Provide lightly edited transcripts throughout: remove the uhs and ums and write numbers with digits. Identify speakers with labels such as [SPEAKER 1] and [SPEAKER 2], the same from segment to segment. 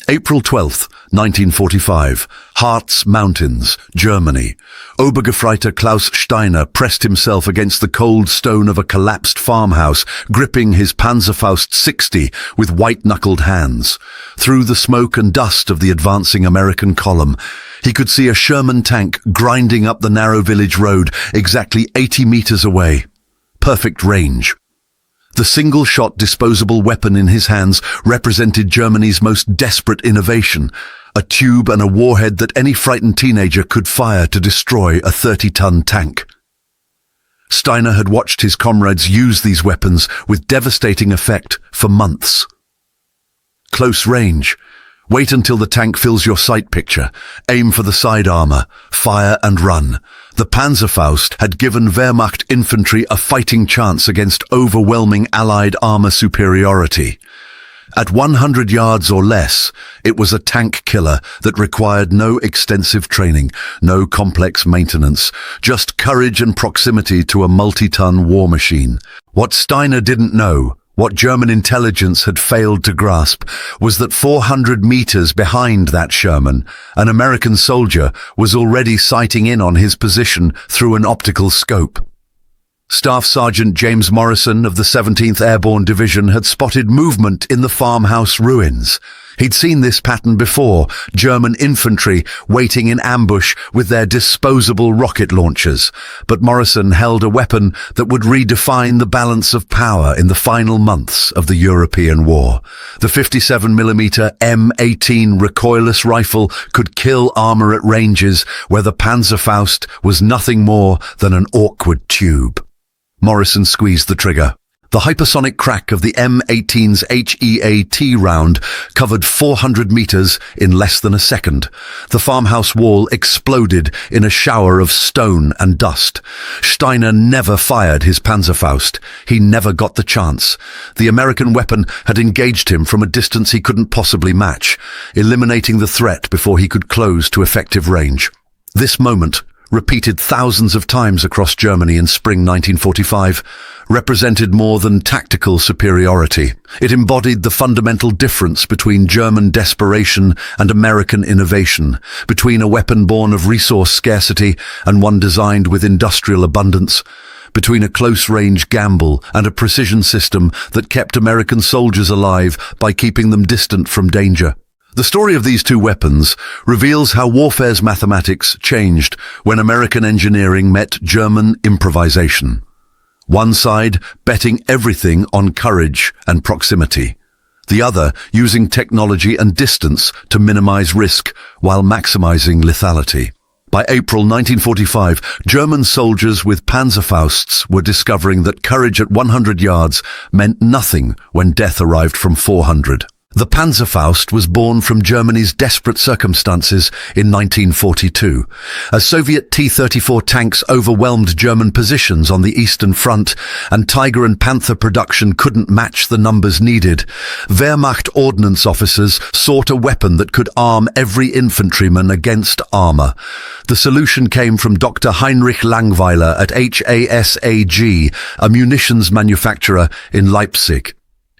[SPEAKER 1] April 12th, 1945, Harz Mountains, Germany. Obergefreiter Klaus Steiner pressed himself against the cold stone of a collapsed farmhouse, gripping his Panzerfaust 60 with white-knuckled hands. Through the smoke and dust of the advancing American column, he could see a Sherman tank grinding up the narrow village road exactly 80 meters away. Perfect range. The single-shot disposable weapon in his hands represented Germany's most desperate innovation, a tube and a warhead that any frightened teenager could fire to destroy a 30-ton tank. Steiner had watched his comrades use these weapons with devastating effect for months. Close range. Wait until the tank fills your sight picture. Aim for the side armor. Fire and run. The Panzerfaust had given Wehrmacht infantry a fighting chance against overwhelming Allied armor superiority. At 100 yards or less, it was a tank killer that required no extensive training, no complex maintenance, just courage and proximity to a multi-ton war machine. What Steiner didn't know, what German intelligence had failed to grasp, was that 400 meters behind that Sherman, an American soldier was already sighting in on his position through an optical scope. Staff Sergeant James Morrison of the 17th Airborne Division had spotted movement in the farmhouse ruins. He'd seen this pattern before, German infantry waiting in ambush with their disposable rocket launchers. But Morrison held a weapon that would redefine the balance of power in the final months of the European war. The 57mm M18 Recoilless Rifle could kill armor at ranges where the Panzerfaust was nothing more than an awkward tube. Morrison squeezed the trigger. The hypersonic crack of the M18's HEAT round covered 400 meters in less than a second. The farmhouse wall exploded in a shower of stone and dust. Steiner never fired his Panzerfaust. He never got the chance. The American weapon had engaged him from a distance he couldn't possibly match, eliminating the threat before he could close to effective range. This moment, repeated thousands of times across Germany in spring 1945, represented more than tactical superiority. It embodied the fundamental difference between German desperation and American innovation, between a weapon born of resource scarcity and one designed with industrial abundance, between a close-range gamble and a precision system that kept American soldiers alive by keeping them distant from danger. The story of these two weapons reveals how warfare's mathematics changed when American engineering met German improvisation. One side betting everything on courage and proximity. The other using technology and distance to minimize risk while maximizing lethality. By April 1945, German soldiers with Panzerfausts were discovering that courage at 100 yards meant nothing when death arrived from 400. The Panzerfaust was born from Germany's desperate circumstances in 1942. As Soviet T-34 tanks overwhelmed German positions on the Eastern Front and Tiger and Panther production couldn't match the numbers needed, Wehrmacht ordnance officers sought a weapon that could arm every infantryman against armor. The solution came from Dr. Heinrich Langweiler at HASAG, a munitions manufacturer in Leipzig.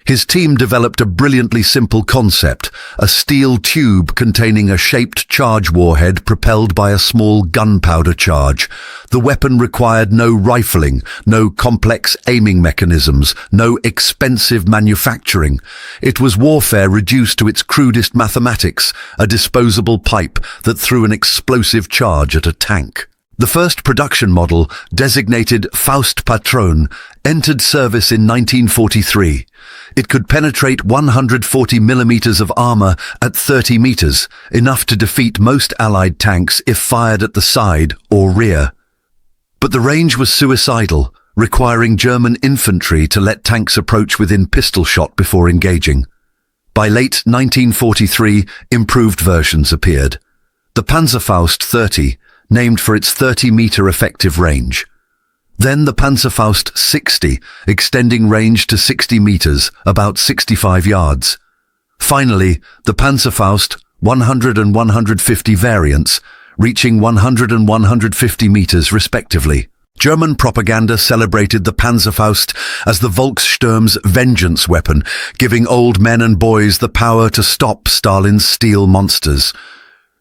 [SPEAKER 1] His team developed a brilliantly simple concept, a steel tube containing a shaped charge warhead propelled by a small gunpowder charge. The weapon required no rifling, no complex aiming mechanisms, no expensive manufacturing. It was warfare reduced to its crudest mathematics, a disposable pipe that threw an explosive charge at a tank. The first production model, designated Faustpatron, entered service in 1943. It could penetrate 140 millimeters of armor at 30 meters, enough to defeat most Allied tanks if fired at the side or rear. But the range was suicidal, requiring German infantry to let tanks approach within pistol shot before engaging. By late 1943, improved versions appeared. The Panzerfaust 30, named for its 30-meter effective range. Then the Panzerfaust 60, extending range to 60 meters, about 65 yards. Finally, the Panzerfaust 100 and 150 variants, reaching 100 and 150 meters respectively. German propaganda celebrated the Panzerfaust as the Volkssturm's vengeance weapon, giving old men and boys the power to stop Stalin's steel monsters.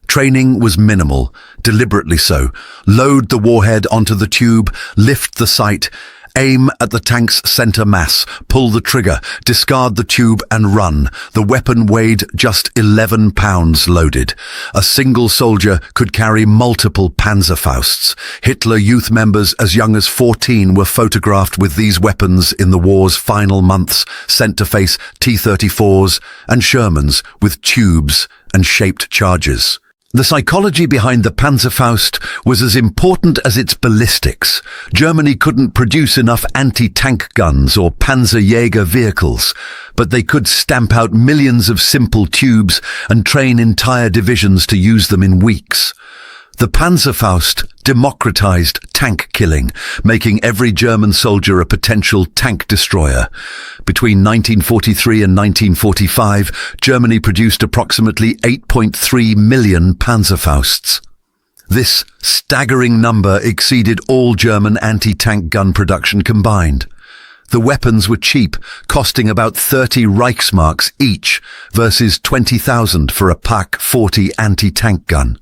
[SPEAKER 1] Training was minimal, deliberately so. Load the warhead onto the tube, lift the sight, aim at the tank's center mass, pull the trigger, discard the tube and run. The weapon weighed just 11 pounds loaded. A single soldier could carry multiple Panzerfausts. Hitler youth members as young as 14 were photographed with these weapons in the war's final months, sent to face T-34s and Shermans with tubes and shaped charges. The psychology behind the Panzerfaust was as important as its ballistics. Germany couldn't produce enough anti-tank guns or Panzerjäger vehicles, but they could stamp out millions of simple tubes and train entire divisions to use them in weeks. The Panzerfaust democratized tank killing, making every German soldier a potential tank destroyer. Between 1943 and 1945, Germany produced approximately 8.3 million Panzerfausts. This staggering number exceeded all German anti-tank gun production combined. The weapons were cheap, costing about 30 Reichsmarks each versus 20,000 for a Pak 40 anti-tank gun.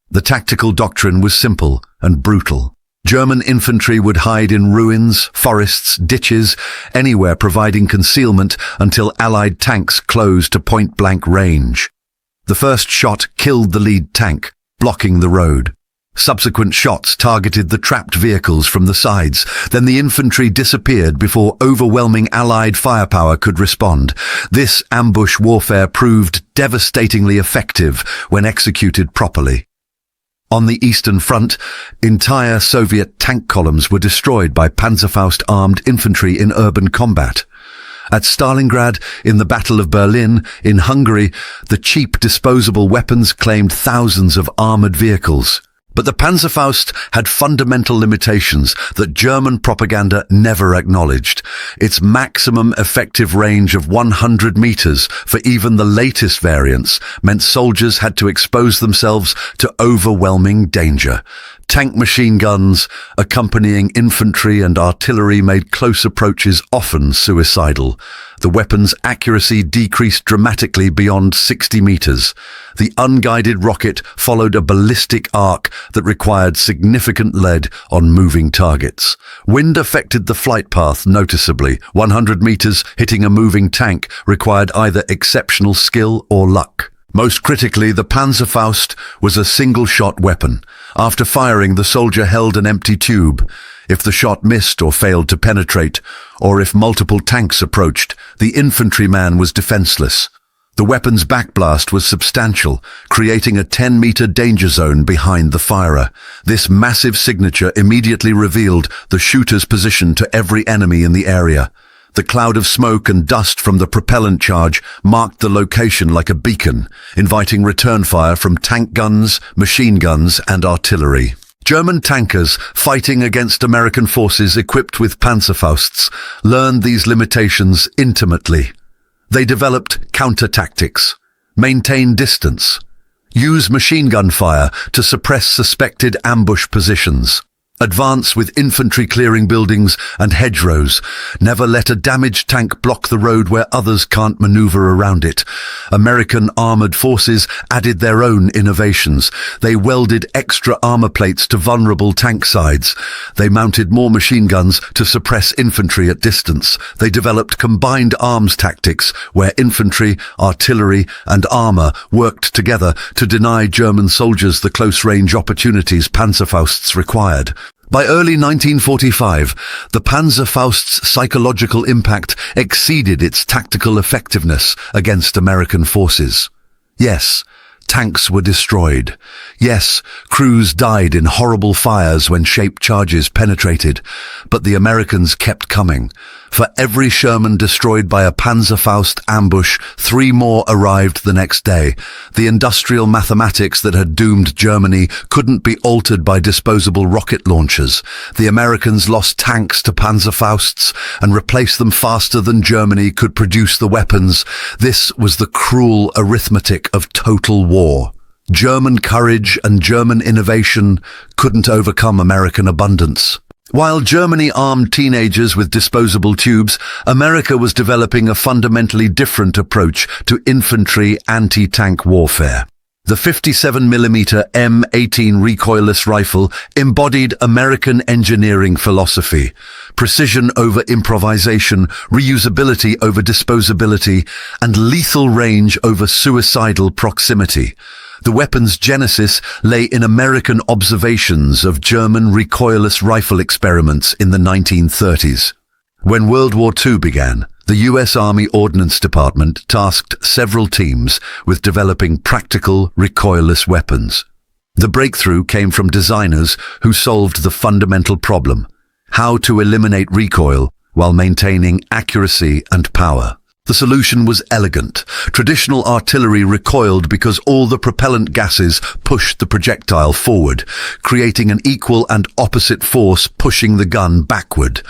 [SPEAKER 1] The tactical doctrine was simple and brutal. German infantry would hide in ruins, forests, ditches, anywhere providing concealment until Allied tanks closed to point-blank range. The first shot killed the lead tank, blocking the road. Subsequent shots targeted the trapped vehicles from the sides. Then the infantry disappeared before overwhelming Allied firepower could respond. This ambush warfare proved devastatingly effective when executed properly. On the Eastern Front, entire Soviet tank columns were destroyed by Panzerfaust-armed infantry in urban combat. At Stalingrad, in the Battle of Berlin, in Hungary, the cheap disposable weapons claimed thousands of armored vehicles. But the Panzerfaust had fundamental limitations that German propaganda never acknowledged. Its maximum effective range of 100 meters for even the latest variants meant soldiers had to expose themselves to overwhelming danger. Tank machine guns, accompanying infantry and artillery, made close approaches often suicidal. The weapon's accuracy decreased dramatically beyond 60 meters. The unguided rocket followed a ballistic arc that required significant lead on moving targets. Wind affected the flight path noticeably. 100 meters hitting a moving tank required either exceptional skill or luck. Most critically, the Panzerfaust was a single-shot weapon. After firing, the soldier held an empty tube. If the shot missed or failed to penetrate, or if multiple tanks approached, the infantryman was defenseless. The weapon's backblast was substantial, creating a 10-meter danger zone behind the firer. This massive signature immediately revealed the shooter's position to every enemy in the area. The cloud of smoke and dust from the propellant charge marked the location like a beacon, inviting return fire from tank guns, machine guns, and artillery. German tankers fighting against American forces equipped with Panzerfausts learned these limitations intimately. They developed counter-tactics, maintain distance, use machine gun fire to suppress suspected ambush positions, advance with infantry clearing buildings and hedgerows, never let a damaged tank block the road where others can't maneuver around it. American armored forces added their own innovations. They welded extra armor plates to vulnerable tank sides. They mounted more machine guns to suppress infantry at distance. They developed combined arms tactics where infantry, artillery, and armor worked together to deny German soldiers the close-range opportunities Panzerfausts required. By early 1945, the Panzerfaust's psychological impact exceeded its tactical effectiveness against American forces. Yes, tanks were destroyed. Yes, crews died in horrible fires when shaped charges penetrated, but the Americans kept coming. For every Sherman destroyed by a Panzerfaust ambush, 3 more arrived the next day. The industrial mathematics that had doomed Germany couldn't be altered by disposable rocket launchers. The Americans lost tanks to Panzerfausts and replaced them faster than Germany could produce the weapons. This was the cruel arithmetic of total war. German courage and German innovation couldn't overcome American abundance. While Germany armed teenagers with disposable tubes, America was developing a fundamentally different approach to infantry anti-tank warfare. The 57mm M18 Recoilless Rifle embodied American engineering philosophy: precision over improvisation, reusability over disposability, and lethal range over suicidal proximity. The weapon's genesis lay in American observations of German recoilless rifle experiments in the 1930s. When World War II began, the U.S. Army Ordnance Department tasked several teams with developing practical, recoilless weapons. The breakthrough came from designers who solved the fundamental problem: how to eliminate recoil while maintaining accuracy and power. The solution was elegant. Traditional artillery recoiled because all the propellant gases pushed the projectile forward, creating an equal and opposite force pushing the gun backward.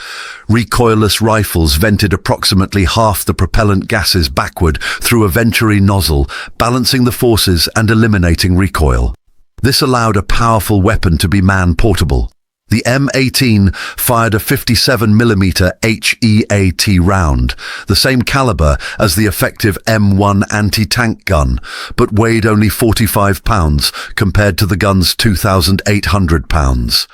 [SPEAKER 1] Recoilless rifles vented approximately half the propellant gases backward through a venturi nozzle, balancing the forces and eliminating recoil. This allowed a powerful weapon to be man-portable. The M18 fired a 57mm HEAT round, the same caliber as the effective M1 anti-tank gun, but weighed only 45 pounds compared to the gun's 2,800 pounds.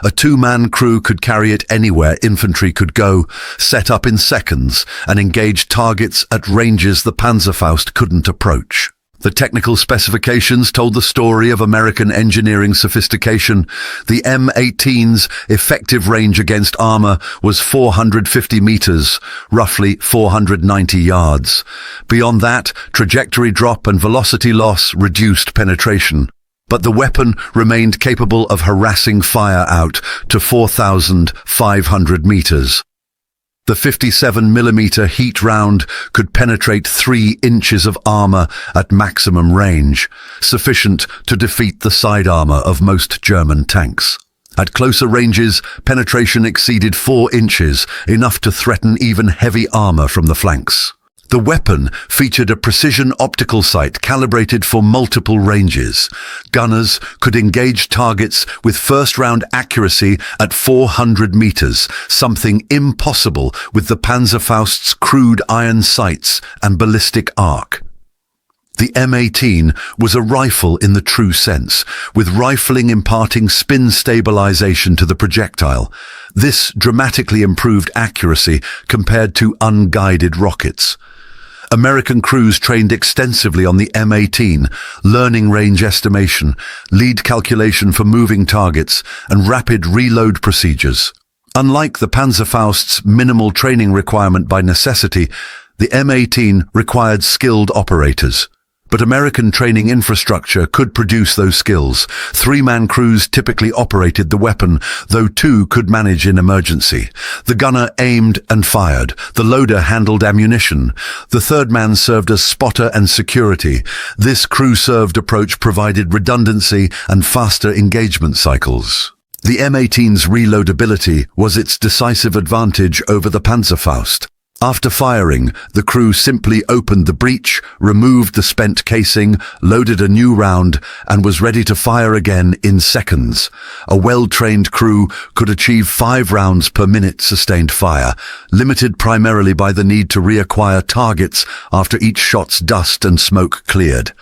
[SPEAKER 1] A two-man crew could carry it anywhere infantry could go, set up in seconds, and engage targets at ranges the Panzerfaust couldn't approach. The technical specifications told the story of American engineering sophistication. The M18's effective range against armor was 450 meters, roughly 490 yards. Beyond that, trajectory drop and velocity loss reduced penetration. But the weapon remained capable of harassing fire out to 4,500 meters. The 57mm heat round could penetrate 3 inches of armor at maximum range, sufficient to defeat the side armor of most German tanks. At closer ranges, penetration exceeded 4 inches, enough to threaten even heavy armor from the flanks. The weapon featured a precision optical sight calibrated for multiple ranges. Gunners could engage targets with first-round accuracy at 400 meters, something impossible with the Panzerfaust's crude iron sights and ballistic arc. The M18 was a rifle in the true sense, with rifling imparting spin stabilization to the projectile. This dramatically improved accuracy compared to unguided rockets. American crews trained extensively on the M18, learning range estimation, lead calculation for moving targets, and rapid reload procedures. Unlike the Panzerfaust's minimal training requirement by necessity, the M18 required skilled operators. But American training infrastructure could produce those skills. 3-man crews typically operated the weapon, though 2 could manage in emergency. The gunner aimed and fired. The loader handled ammunition. The 3rd man served as spotter and security. This crew-served approach provided redundancy and faster engagement cycles. The M18's reloadability was its decisive advantage over the Panzerfaust. After firing, the crew simply opened the breech, removed the spent casing, loaded a new round, and was ready to fire again in seconds. A well-trained crew could achieve 5 rounds per minute sustained fire, limited primarily by the need to reacquire targets after each shot's dust and smoke cleared.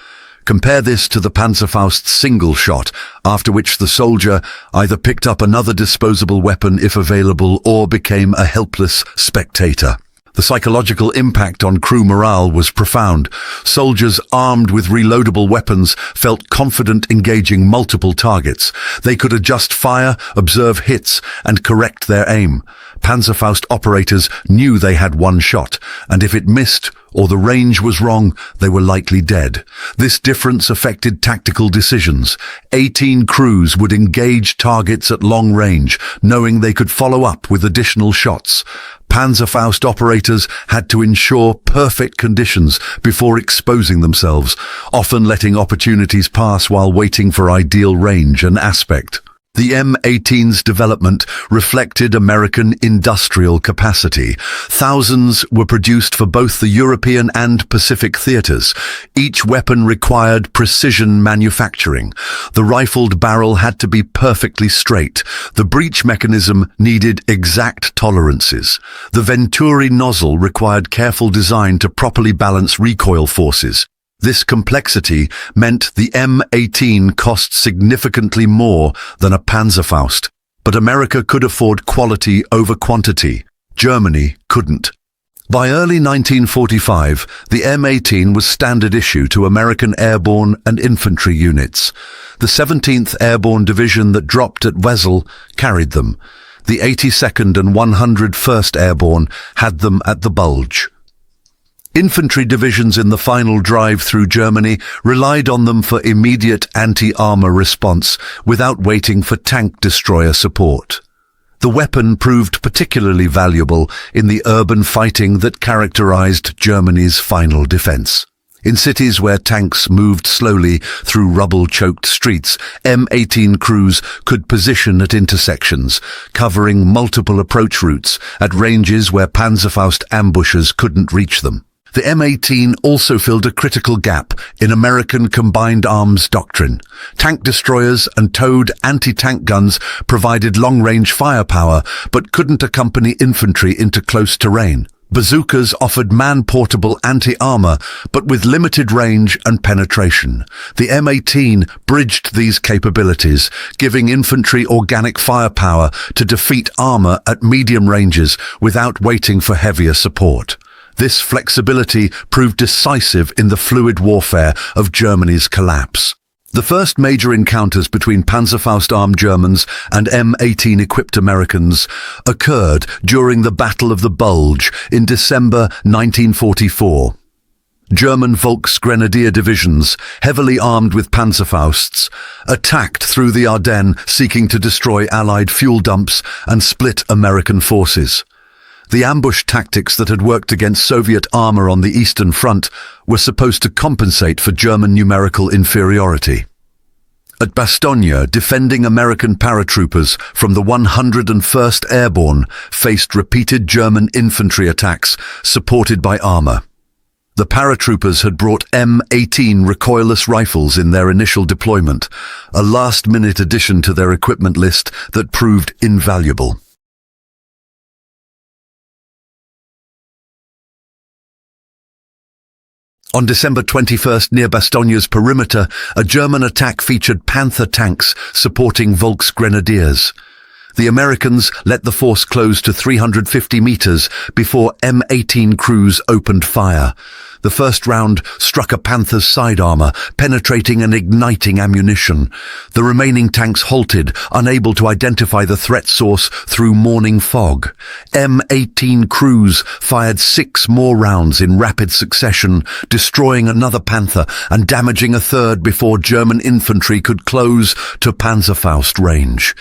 [SPEAKER 1] Compare this to the Panzerfaust's single shot, after which the soldier either picked up another disposable weapon if available or became a helpless spectator. The psychological impact on crew morale was profound. Soldiers armed with reloadable weapons felt confident engaging multiple targets. They could adjust fire, observe hits, and correct their aim. Panzerfaust operators knew they had one shot, and if it missed or the range was wrong, they were likely dead. This difference affected tactical decisions. 18 crews would engage targets at long range, knowing they could follow up with additional shots. Panzerfaust operators had to ensure perfect conditions before exposing themselves, often letting opportunities pass while waiting for ideal range and aspect. The M18's development reflected American industrial capacity. Thousands were produced for both the European and Pacific theaters. Each weapon required precision manufacturing. The rifled barrel had to be perfectly straight. The breech mechanism needed exact tolerances. The Venturi nozzle required careful design to properly balance recoil forces. This complexity meant the M18 cost significantly more than a Panzerfaust. But America could afford quality over quantity. Germany couldn't. By early 1945, the M18 was standard issue to American airborne and infantry units. The 17th Airborne Division that dropped at Wesel carried them. The 82nd and 101st Airborne had them at the Bulge. Infantry divisions in the final drive through Germany relied on them for immediate anti-armor response without waiting for tank destroyer support. The weapon proved particularly valuable in the urban fighting that characterized Germany's final defense. In cities where tanks moved slowly through rubble-choked streets, M18 crews could position at intersections, covering multiple approach routes at ranges where Panzerfaust ambushers couldn't reach them. The M18 also filled a critical gap in American combined arms doctrine. Tank destroyers and towed anti-tank guns provided long-range firepower, but couldn't accompany infantry into close terrain. Bazookas offered man-portable anti-armor, but with limited range and penetration. The M18 bridged these capabilities, giving infantry organic firepower to defeat armor at medium ranges without waiting for heavier support. This flexibility proved decisive in the fluid warfare of Germany's collapse. The first major encounters between Panzerfaust-armed Germans and M18-equipped Americans occurred during the Battle of the Bulge in December 1944. German Volksgrenadier divisions, heavily armed with Panzerfausts, attacked through the Ardennes seeking to destroy Allied fuel dumps and split American forces. The ambush tactics that had worked against Soviet armor on the Eastern Front were supposed to compensate for German numerical inferiority. At Bastogne, defending American paratroopers from the 101st Airborne faced repeated German infantry attacks supported by armor. The paratroopers had brought M18 Recoilless Rifles in their initial deployment, a last-minute addition to their equipment list that proved invaluable. On December 21st, near Bastogne's perimeter, a German attack featured Panther tanks supporting Volksgrenadiers. The Americans let the force close to 350 meters before M18 crews opened fire. The first round struck a Panther's side armor, penetrating and igniting ammunition. The remaining tanks halted, unable to identify the threat source through morning fog. M18 crews fired 6 more rounds in rapid succession, destroying another Panther and damaging a third before German infantry could close to Panzerfaust range.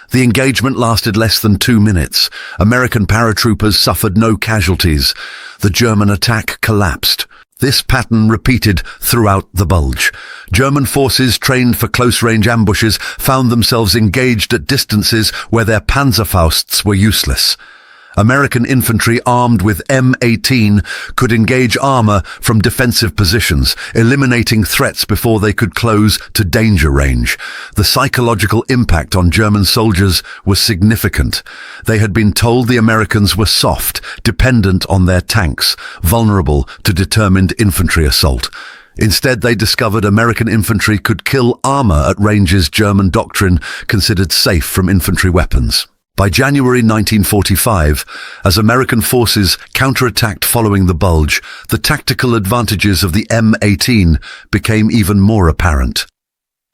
[SPEAKER 1] The engagement lasted less than 2 minutes. American paratroopers suffered no casualties. The German attack collapsed. This pattern repeated throughout the Bulge. German forces trained for close-range ambushes found themselves engaged at distances where their Panzerfausts were useless. American infantry armed with M18 could engage armor from defensive positions, eliminating threats before they could close to danger range. The psychological impact on German soldiers was significant. They had been told the Americans were soft, dependent on their tanks, vulnerable to determined infantry assault. Instead, they discovered American infantry could kill armor at ranges German doctrine considered safe from infantry weapons. By January 1945, as American forces counterattacked following the Bulge, the tactical advantages of the M18 became even more apparent.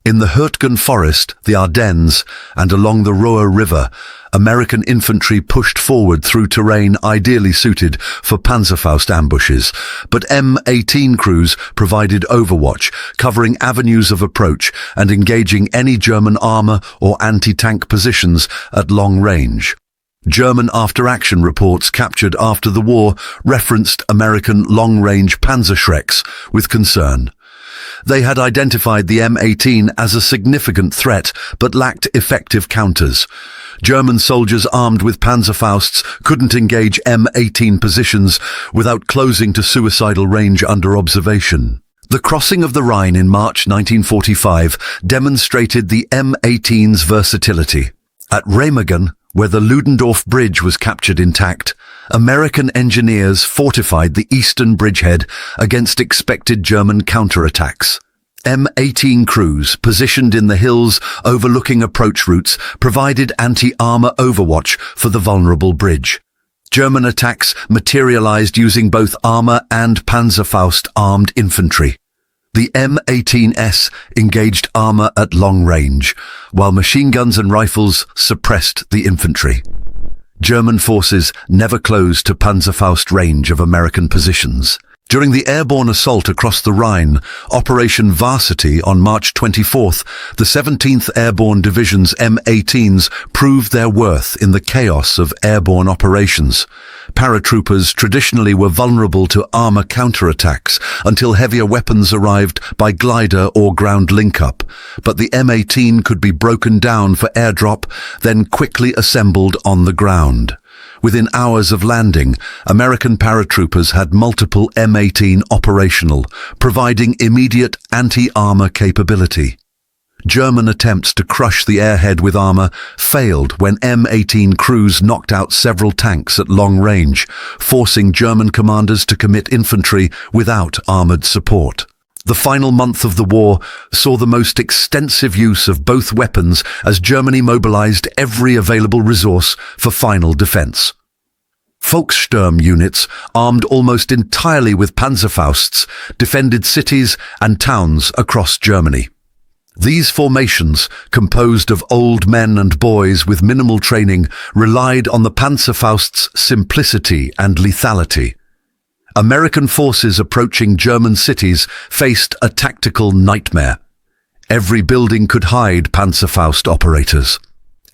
[SPEAKER 1] In the Hürtgen Forest, the Ardennes, and along the Roer River, American infantry pushed forward through terrain ideally suited for Panzerfaust ambushes, but M18 crews provided overwatch, covering avenues of approach and engaging any German armor or anti-tank positions at long range. German after-action reports captured after the war referenced American long-range Panzerschrecks with concern. They had identified the M18 as a significant threat, but lacked effective counters. German soldiers armed with Panzerfausts couldn't engage M18 positions without closing to suicidal range under observation. The crossing of the Rhine in March 1945 demonstrated the M18's versatility. At Remagen, where the Ludendorff Bridge was captured intact, American engineers fortified the eastern bridgehead against expected German counterattacks. M18 crews, positioned in the hills overlooking approach routes, provided anti-armor overwatch for the vulnerable bridge. German attacks materialized using both armor and Panzerfaust armed infantry. The M18S engaged armor at long range, while machine guns and rifles suppressed the infantry. German forces never closed to Panzerfaust range of American positions. During the airborne assault across the Rhine, Operation Varsity on March 24th, the 17th Airborne Division's M18s proved their worth in the chaos of airborne operations. Paratroopers traditionally were vulnerable to armor counterattacks until heavier weapons arrived by glider or ground link-up, but the M18 could be broken down for airdrop, then quickly assembled on the ground. Within hours of landing, American paratroopers had multiple M18 operational, providing immediate anti-armor capability. German attempts to crush the airhead with armor failed when M18 crews knocked out several tanks at long range, forcing German commanders to commit infantry without armored support. The final month of the war saw the most extensive use of both weapons as Germany mobilized every available resource for final defense. Volkssturm units, armed almost entirely with Panzerfausts, defended cities and towns across Germany. These formations, composed of old men and boys with minimal training, relied on the Panzerfaust's simplicity and lethality. American forces approaching German cities faced a tactical nightmare. Every building could hide Panzerfaust operators.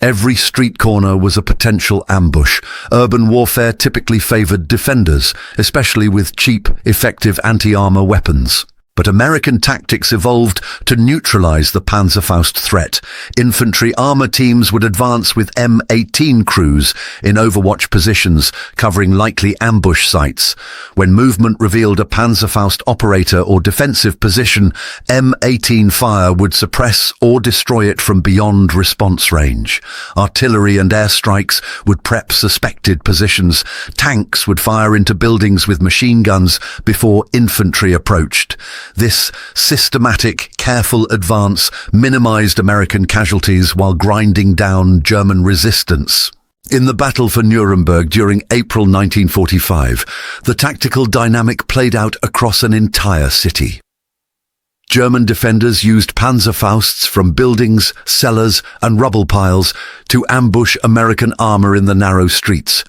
[SPEAKER 1] Every street corner was a potential ambush. Urban warfare typically favored defenders, especially with cheap, effective anti-armor weapons. But American tactics evolved to neutralize the Panzerfaust threat. Infantry armor teams would advance with M18 crews in overwatch positions, covering likely ambush sites. When movement revealed a Panzerfaust operator or defensive position, M18 fire would suppress or destroy it from beyond response range. Artillery and airstrikes would prep suspected positions. Tanks would fire into buildings with machine guns before infantry approached. This systematic, careful advance minimized American casualties while grinding down German resistance. In the Battle for Nuremberg during April 1945, the tactical dynamic played out across an entire city. German defenders used Panzerfausts from buildings, cellars, and rubble piles to ambush American armor in the narrow streets.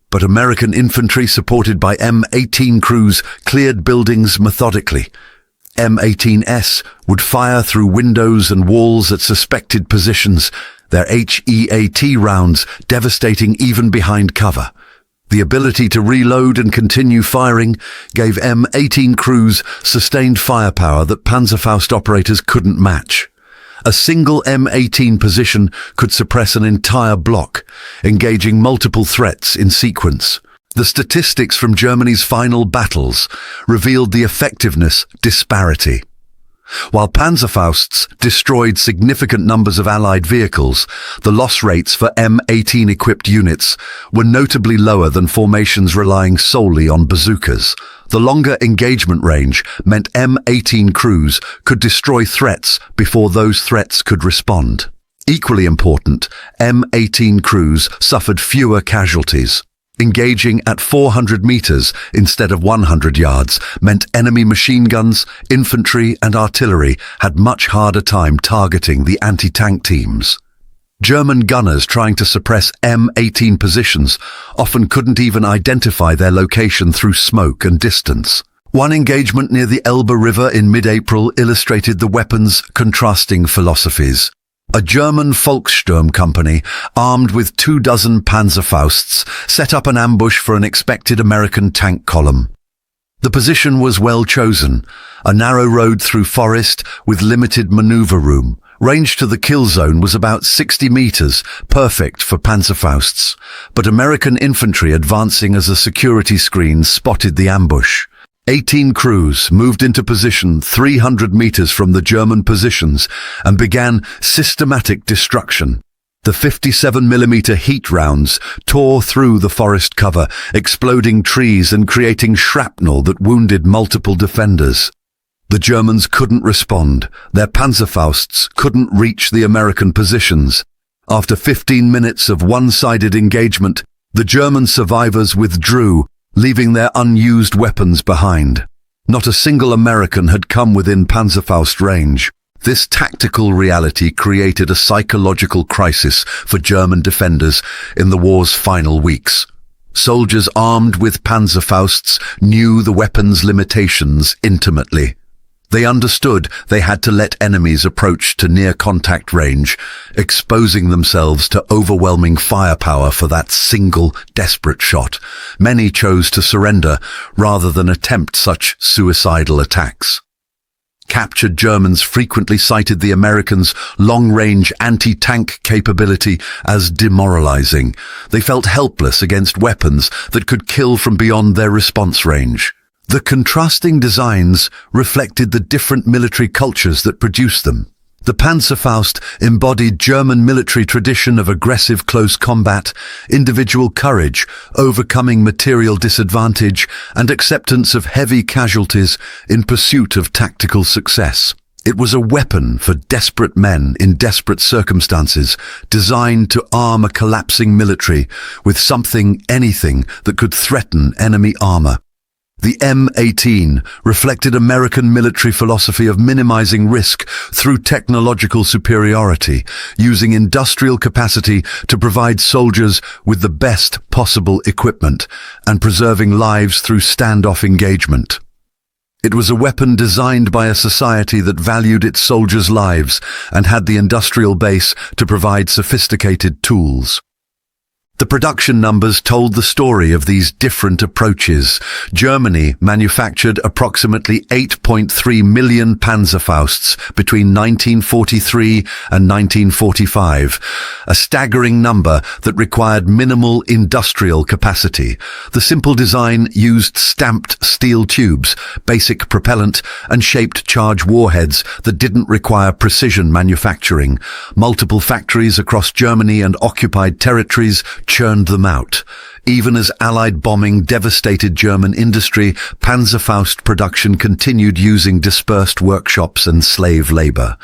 [SPEAKER 1] But American infantry, supported by M18 crews, cleared buildings methodically. M18S would fire through windows and walls at suspected positions, their HEAT rounds devastating even behind cover. The ability to reload and continue firing gave M18 crews sustained firepower that Panzerfaust operators couldn't match. A single M18 position could suppress an entire block, engaging multiple threats in sequence. The statistics from Germany's final battles revealed the effectiveness disparity. While Panzerfausts destroyed significant numbers of Allied vehicles, the loss rates for M18-equipped units were notably lower than formations relying solely on bazookas. The longer engagement range meant M18 crews could destroy threats before those threats could respond. Equally important, M18 crews suffered fewer casualties. Engaging at 400 meters instead of 100 yards meant enemy machine guns, infantry, and artillery had much harder time targeting the anti-tank teams. German gunners trying to suppress M18 positions often couldn't even identify their location through smoke and distance. One engagement near the Elbe River in mid-April illustrated the weapons' contrasting philosophies. A German Volkssturm company, armed with 24 Panzerfausts, set up an ambush for an expected American tank column. The position was well chosen. a narrow road through forest with limited maneuver room. Range to the kill zone was about 60 meters, perfect for Panzerfausts. But American infantry advancing as a security screen spotted the ambush. 18 crews moved into position 300 meters from the German positions and began systematic destruction. The 57mm heat rounds tore through the forest cover, exploding trees and creating shrapnel that wounded multiple defenders. The Germans couldn't respond. Their Panzerfausts couldn't reach the American positions. After 15 minutes of one-sided engagement, the German survivors withdrew, leaving their unused weapons behind. Not a single American had come within Panzerfaust range. This tactical reality created a psychological crisis for German defenders in the war's final weeks. Soldiers armed with Panzerfausts knew the weapon's limitations intimately. They understood they had to let enemies approach to near-contact range, exposing themselves to overwhelming firepower for that single, desperate shot. Many chose to surrender rather than attempt such suicidal attacks. Captured Germans frequently cited the Americans' long-range anti-tank capability as demoralizing. They felt helpless against weapons that could kill from beyond their response range. The contrasting designs reflected the different military cultures that produced them. The Panzerfaust embodied German military tradition of aggressive close combat, individual courage, overcoming material disadvantage, and acceptance of heavy casualties in pursuit of tactical success. It was a weapon for desperate men in desperate circumstances, designed to arm a collapsing military with anything that could threaten enemy armor. The M18 reflected American military philosophy of minimizing risk through technological superiority, using industrial capacity to provide soldiers with the best possible equipment, and preserving lives through standoff engagement. It was a weapon designed by a society that valued its soldiers' lives and had the industrial base to provide sophisticated tools. The production numbers told the story of these different approaches. Germany manufactured approximately 8.3 million Panzerfausts between 1943 and 1945, a staggering number that required minimal industrial capacity. The simple design used stamped steel tubes, basic propellant, and shaped charge warheads that didn't require precision manufacturing. Multiple factories across Germany and occupied territories churned them out. Even as Allied bombing devastated German industry, Panzerfaust production continued using dispersed workshops and slave labor.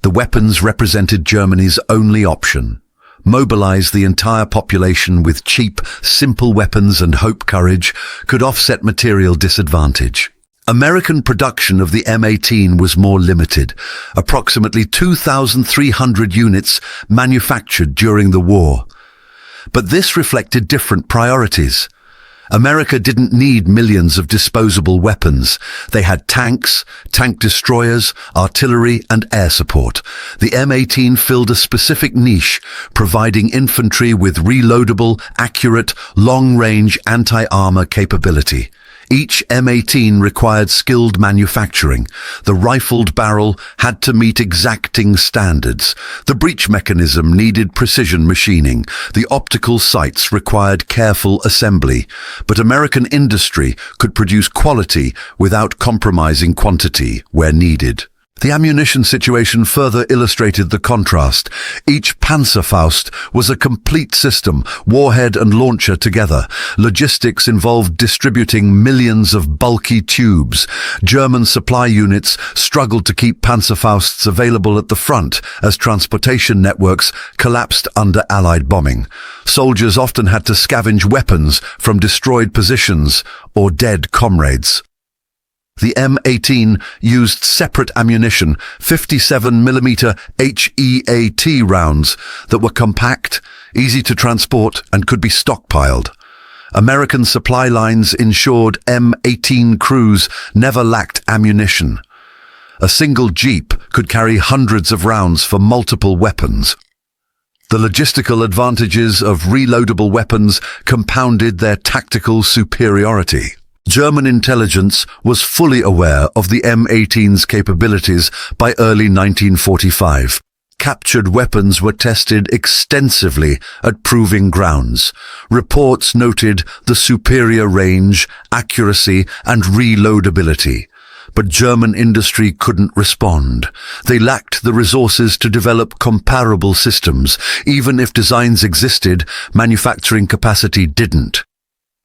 [SPEAKER 1] The weapons represented Germany's only option. Mobilize the entire population with cheap, simple weapons and hope courage could offset material disadvantage. American production of the M18 was more limited, approximately 2,300 units manufactured during the war. But this reflected different priorities. America didn't need millions of disposable weapons. They had tanks, tank destroyers, artillery, and air support. The M18 filled a specific niche, providing infantry with reloadable, accurate, long-range anti-armor capability. Each M18 required skilled manufacturing. The rifled barrel had to meet exacting standards. The breech mechanism needed precision machining. The optical sights required careful assembly. But American industry could produce quality without compromising quantity where needed. The ammunition situation further illustrated the contrast. Each Panzerfaust was a complete system, warhead and launcher together. Logistics involved distributing millions of bulky tubes. German supply units struggled to keep Panzerfausts available at the front as transportation networks collapsed under Allied bombing. Soldiers often had to scavenge weapons from destroyed positions or dead comrades. The M18 used separate ammunition, 57mm HEAT rounds that were compact, easy to transport, and could be stockpiled. American supply lines ensured M18 crews never lacked ammunition. A single jeep could carry hundreds of rounds for multiple weapons. The logistical advantages of reloadable weapons compounded their tactical superiority. German intelligence was fully aware of the M18's capabilities by early 1945. Captured weapons were tested extensively at proving grounds. Reports noted the superior range, accuracy, and reloadability. But German industry couldn't respond. They lacked the resources to develop comparable systems. Even if designs existed, manufacturing capacity didn't.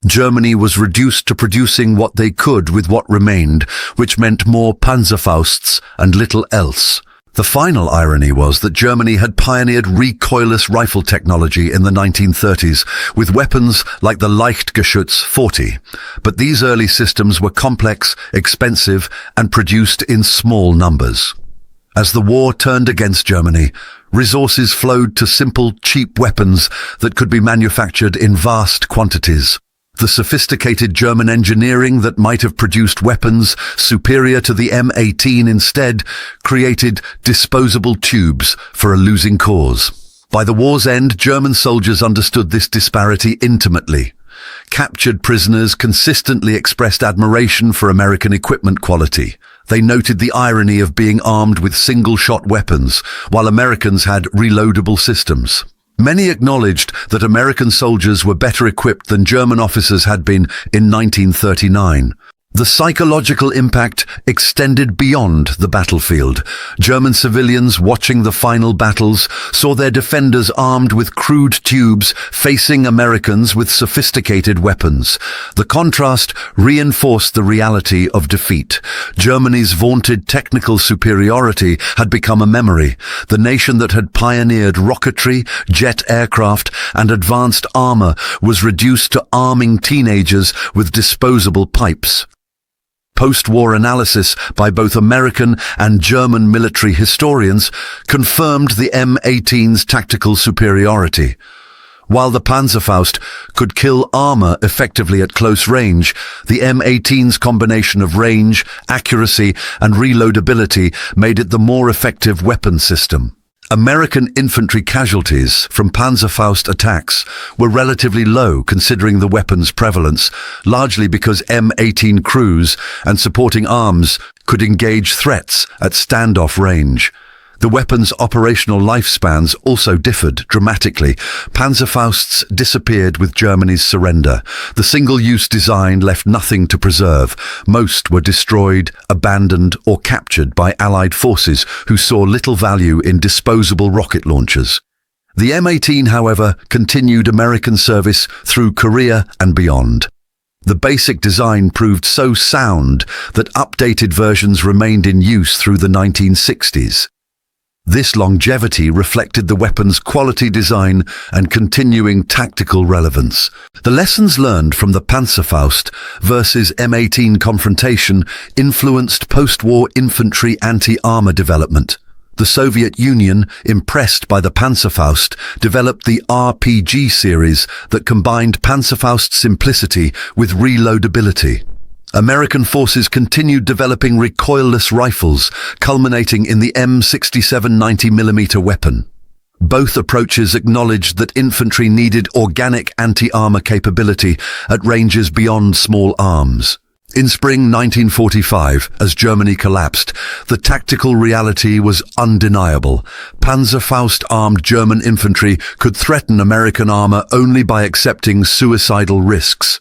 [SPEAKER 1] Germany was reduced to producing what they could with what remained, which meant more Panzerfausts and little else. The final irony was that Germany had pioneered recoilless rifle technology in the 1930s, with weapons like the Leichtgeschütz 40. But these early systems were complex, expensive, and produced in small numbers. As the war turned against Germany, resources flowed to simple, cheap weapons that could be manufactured in vast quantities. The sophisticated German engineering that might have produced weapons superior to the M18 instead created disposable tubes for a losing cause. By the war's end, German soldiers understood this disparity intimately. Captured prisoners consistently expressed admiration for American equipment quality. They noted the irony of being armed with single-shot weapons, while Americans had reloadable systems. Many acknowledged that American soldiers were better equipped than German officers had been in 1939. The psychological impact extended beyond the battlefield. German civilians watching the final battles saw their defenders armed with crude tubes facing Americans with sophisticated weapons. The contrast reinforced the reality of defeat. Germany's vaunted technical superiority had become a memory. The nation that had pioneered rocketry, jet aircraft, and advanced armor was reduced to arming teenagers with disposable pipes. Post-war analysis by both American and German military historians confirmed the M18's tactical superiority. While the Panzerfaust could kill armor effectively at close range, the M18's combination of range, accuracy, and reloadability made it the more effective weapon system. American infantry casualties from Panzerfaust attacks were relatively low considering the weapon's prevalence, largely because M18 crews and supporting arms could engage threats at standoff range. The weapon's operational lifespans also differed dramatically. Panzerfausts disappeared with Germany's surrender. The single-use design left nothing to preserve. Most were destroyed, abandoned, or captured by Allied forces who saw little value in disposable rocket launchers. The M18, however, continued American service through Korea and beyond. The basic design proved so sound that updated versions remained in use through the 1960s. This longevity reflected the weapon's quality design and continuing tactical relevance. The lessons learned from the Panzerfaust versus M18 confrontation influenced post-war infantry anti-armor development. The Soviet Union, impressed by the Panzerfaust, developed the RPG series that combined Panzerfaust's simplicity with reloadability. American forces continued developing recoilless rifles, culminating in the M67 90mm weapon. Both approaches acknowledged that infantry needed organic anti-armor capability at ranges beyond small arms. In spring 1945, as Germany collapsed, the tactical reality was undeniable. Panzerfaust-armed German infantry could threaten American armor only by accepting suicidal risks.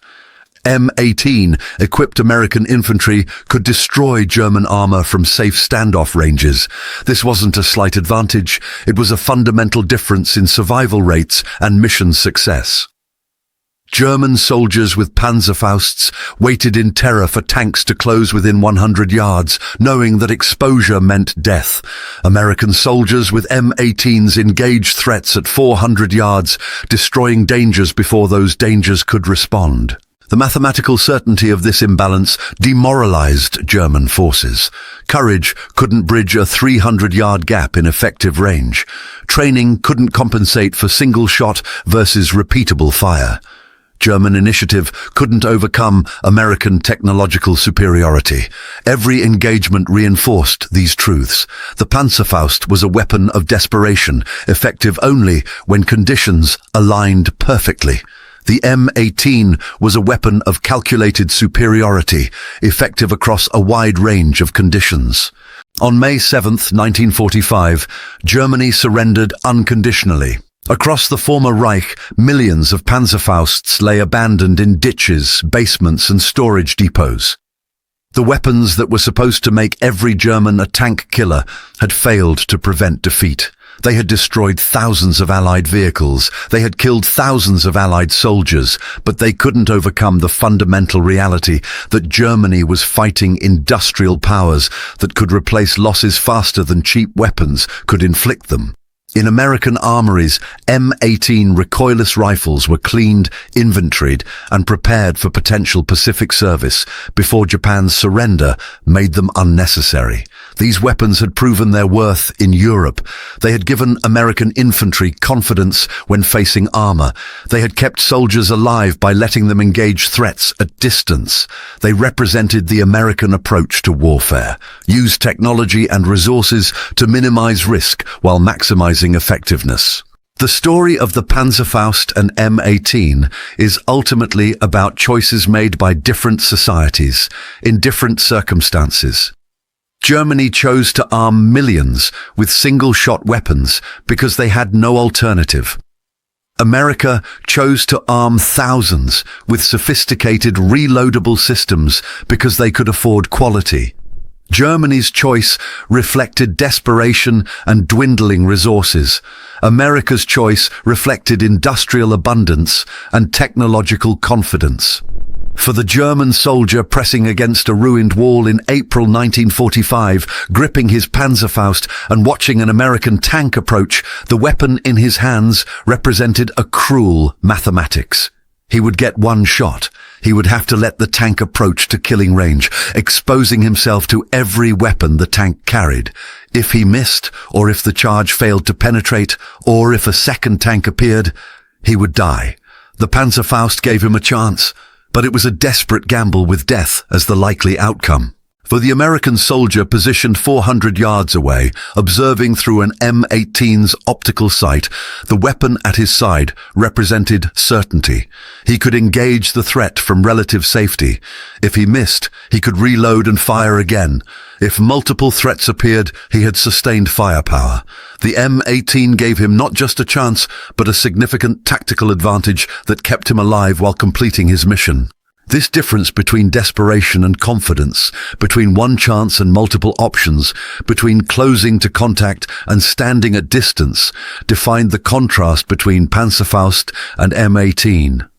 [SPEAKER 1] M18 equipped American infantry could destroy German armor from safe standoff ranges. This wasn't a slight advantage, it was a fundamental difference in survival rates and mission success. German soldiers with Panzerfausts waited in terror for tanks to close within 100 yards, knowing that exposure meant death. American soldiers with M18s engaged threats at 400 yards, destroying dangers before those dangers could respond. The mathematical certainty of this imbalance demoralized German forces. Courage couldn't bridge a 300-yard gap in effective range. Training couldn't compensate for single-shot versus repeatable fire. German initiative couldn't overcome American technological superiority. Every engagement reinforced these truths. The Panzerfaust was a weapon of desperation, effective only when conditions aligned perfectly. The M18 was a weapon of calculated superiority, effective across a wide range of conditions. On May 7, 1945, Germany surrendered unconditionally. Across the former Reich, millions of Panzerfausts lay abandoned in ditches, basements, and storage depots. The weapons that were supposed to make every German a tank killer had failed to prevent defeat. They had destroyed thousands of Allied vehicles, they had killed thousands of Allied soldiers, but they couldn't overcome the fundamental reality that Germany was fighting industrial powers that could replace losses faster than cheap weapons could inflict them. In American armories, M18 Recoilless rifles were cleaned, inventoried, and prepared for potential Pacific service before Japan's surrender made them unnecessary. These weapons had proven their worth in Europe. They had given American infantry confidence when facing armor. They had kept soldiers alive by letting them engage threats at distance. They represented the American approach to warfare. Use technology and resources to minimize risk while maximizing effectiveness. The story of the Panzerfaust and M18 is ultimately about choices made by different societies in different circumstances. Germany chose to arm millions with single-shot weapons because they had no alternative. America chose to arm thousands with sophisticated reloadable systems because they could afford quality. Germany's choice reflected desperation and dwindling resources. America's choice reflected industrial abundance and technological confidence. For the German soldier pressing against a ruined wall in April 1945, gripping his Panzerfaust and watching an American tank approach, the weapon in his hands represented a cruel mathematics. He would get one shot. He would have to let the tank approach to killing range, exposing himself to every weapon the tank carried. If he missed, or if the charge failed to penetrate, or if a second tank appeared, he would die. The Panzerfaust gave him a chance, but it was a desperate gamble with death as the likely outcome. For the American soldier positioned 400 yards away, observing through an M18's optical sight, the weapon at his side represented certainty. He could engage the threat from relative safety. If he missed, he could reload and fire again. If multiple threats appeared, he had sustained firepower. The M18 gave him not just a chance, but a significant tactical advantage that kept him alive while completing his mission. This difference between desperation and confidence, between one chance and multiple options, between closing to contact and standing at distance, defined the contrast between Panzerfaust and M18.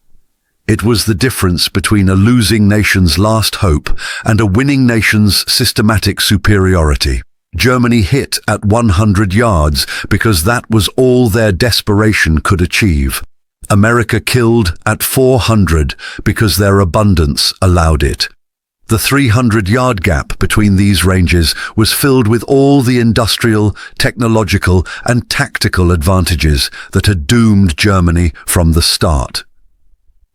[SPEAKER 1] It was the difference between a losing nation's last hope and a winning nation's systematic superiority. Germany hit at 100 yards because that was all their desperation could achieve. America killed at 400 because their abundance allowed it. The 300-yard gap between these ranges was filled with all the industrial, technological, and tactical advantages that had doomed Germany from the start.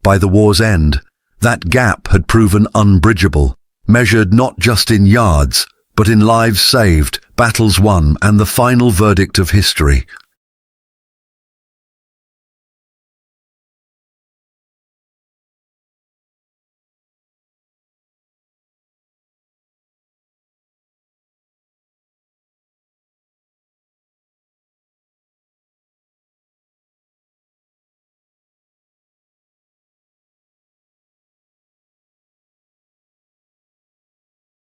[SPEAKER 1] By the war's end, that gap had proven unbridgeable, measured not just in yards, but in lives saved, battles won, and the final verdict of history.